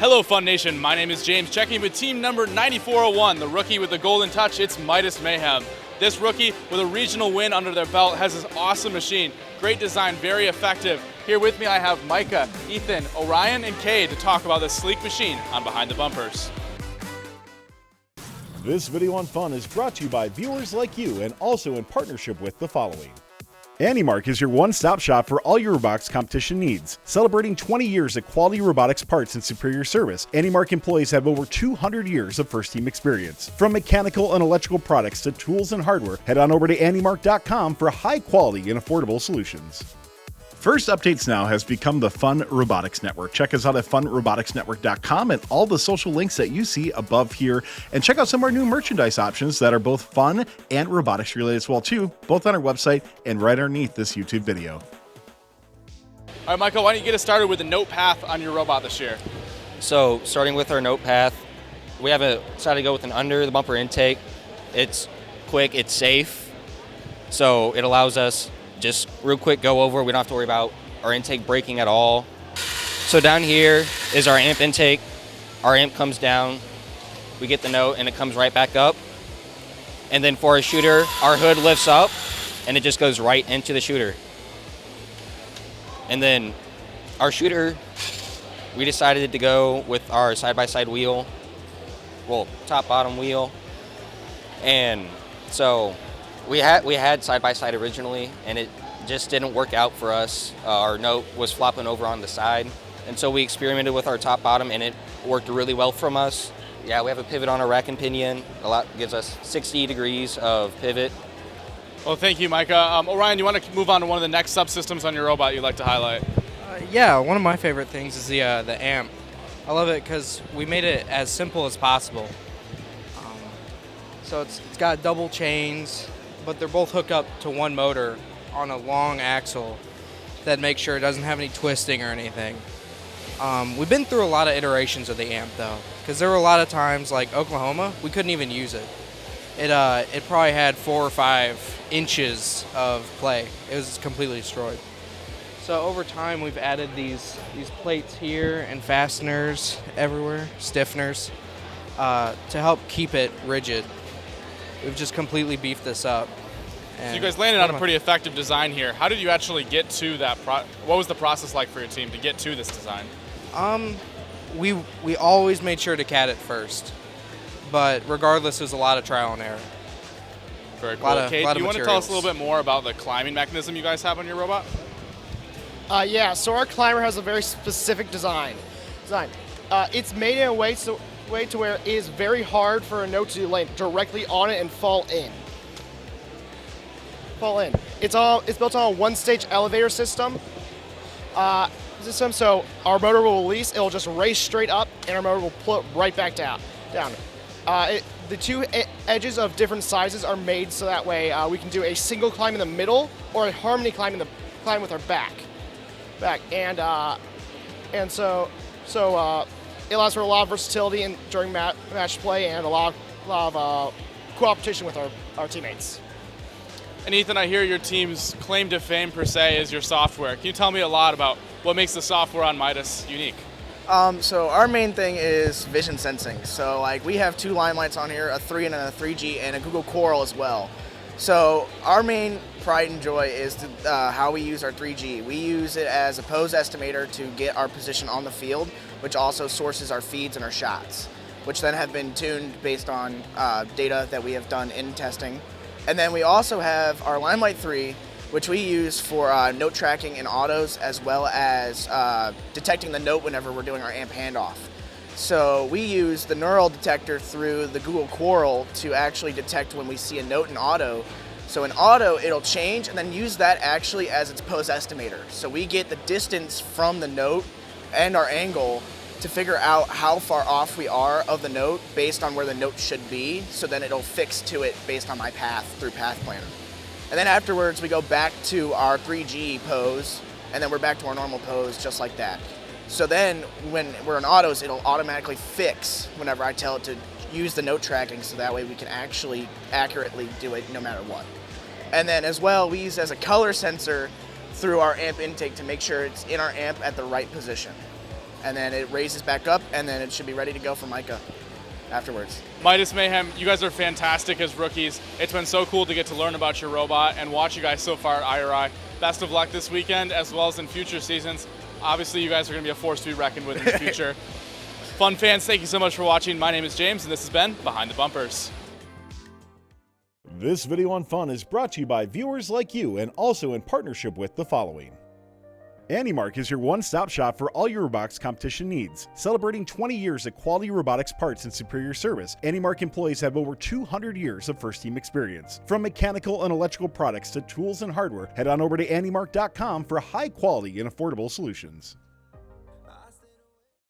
Hello Fun Nation, my name is James, checking with team number 9401, the rookie with the golden touch, it's Midas Mayhem. This rookie with a regional win under their belt has this awesome machine. Great design, very effective. Here with me I have Micah, Ethan, Orion, and Kay to talk about this sleek machine on Behind the Bumpers. This video on fun is brought to you by viewers like you and also in partnership with the following. AndyMark is your one-stop shop for all your robotics competition needs. Celebrating 20 years of quality robotics parts and superior service, AndyMark employees have over 200 years of first-team experience. From mechanical and electrical products to tools and hardware, head on over to andymark.com for high-quality and affordable solutions. First Updates Now has become the Fun Robotics Network. Check us out at funroboticsnetwork.com and all the social links that you see above here. And check out some of our new merchandise options that are both fun and robotics related as well too, both on our website and right underneath this YouTube video. All right, Michael, why don't you get us started with the note path on your robot this year? So starting with our note path, we have decided to go with an under the bumper intake. It's quick, it's safe, so it allows us just real quick go over. We don't have to worry about our intake breaking at all. So down here is our amp intake. Our amp comes down, we get the note and it comes right back up. And then for our shooter, our hood lifts up and it just goes right into the shooter. And then our shooter, we decided to go with our side-by-side wheel, well, top-bottom wheel. And so we had side-by-side originally, and it just didn't work out for us. Our note was flopping over on the side, and so we experimented with our top-bottom, and it worked really well from us. Yeah, we have a pivot on our rack and pinion. Gives us 60 degrees of pivot. Well, thank you, Micah. Orion, you want to move on to one of the next subsystems on your robot you'd like to highlight? Yeah, one of my favorite things is the amp. I love it because we made it as simple as possible. So it's got double chains, but they're both hooked up to one motor on a long axle that makes sure it doesn't have any twisting or anything. We've been through a lot of iterations of the amp though, because there were a lot of times like Oklahoma, we couldn't even use it. It probably had 4 or 5 inches of play. It was completely destroyed. So over time we've added these plates here and fasteners everywhere, stiffeners, to help keep it rigid. We've just completely beefed this up. So you guys landed on a pretty effective design here. How did you actually get to that? What was the process like for your team to get to this design? We always made sure to CAD it first, but regardless, it was a lot of trial and error. Very cool. Kate, do you want to tell us a little bit more about the climbing mechanism you guys have on your robot? Yeah, so our climber has a very specific design. It's made in a way to where it is very hard for a note to land directly on it and fall in. It's built on a one-stage elevator system. So our motor will release, it'll just race straight up, and our motor will pull it right back down. The two edges of different sizes are made so that way we can do a single climb in the middle or a harmony climb with our back. And so it allows for a lot of versatility during match play and a lot of cooperation with our teammates. And Ethan, I hear your team's claim to fame per se is your software. Can you tell me a lot about what makes the software on Midas unique? So our main thing is vision sensing. So like we have 2 line lights on here, a 3 and a 3G, and a Google Coral as well. So our main pride and joy is how we use our 3G. We use it as a pose estimator to get our position on the field, which also sources our feeds and our shots, which then have been tuned based on data that we have done in testing. And then we also have our Limelight 3, which we use for note tracking in autos as well as detecting the note whenever we're doing our amp handoff. So we use the neural detector through the Google Coral to actually detect when we see a note in auto. So in auto, it'll change and then use that actually as its pose estimator. So we get the distance from the note and our angle to figure out how far off we are of the note based on where the note should be, so then it'll fix to it based on my path through Path Planner. And then afterwards we go back to our 3G pose, and then we're back to our normal pose just like that. So then when we're in autos, it'll automatically fix whenever I tell it to use the note tracking, so that way we can actually accurately do it no matter what. And then as well, we use it as a color sensor through our amp intake to make sure it's in our amp at the right position. and then it raises back up, and then it should be ready to go for mica afterwards. Midas Mayhem, you guys are fantastic as rookies. It's been so cool to get to learn about your robot and watch you guys so far at IRI. Best of luck this weekend as well as in future seasons. Obviously, you guys are going to be a force to be reckoned with in the future. Fun fans, thank you so much for watching. My name is James, and this has been Behind the Bumpers. This video on fun is brought to you by viewers like you and also in partnership with the following. AndyMark is your one-stop shop for all your robotics competition needs. Celebrating 20 years of quality robotics parts and superior service, AndyMark employees have over 200 years of first-team experience. From mechanical and electrical products to tools and hardware, head on over to andymark.com for high-quality and affordable solutions.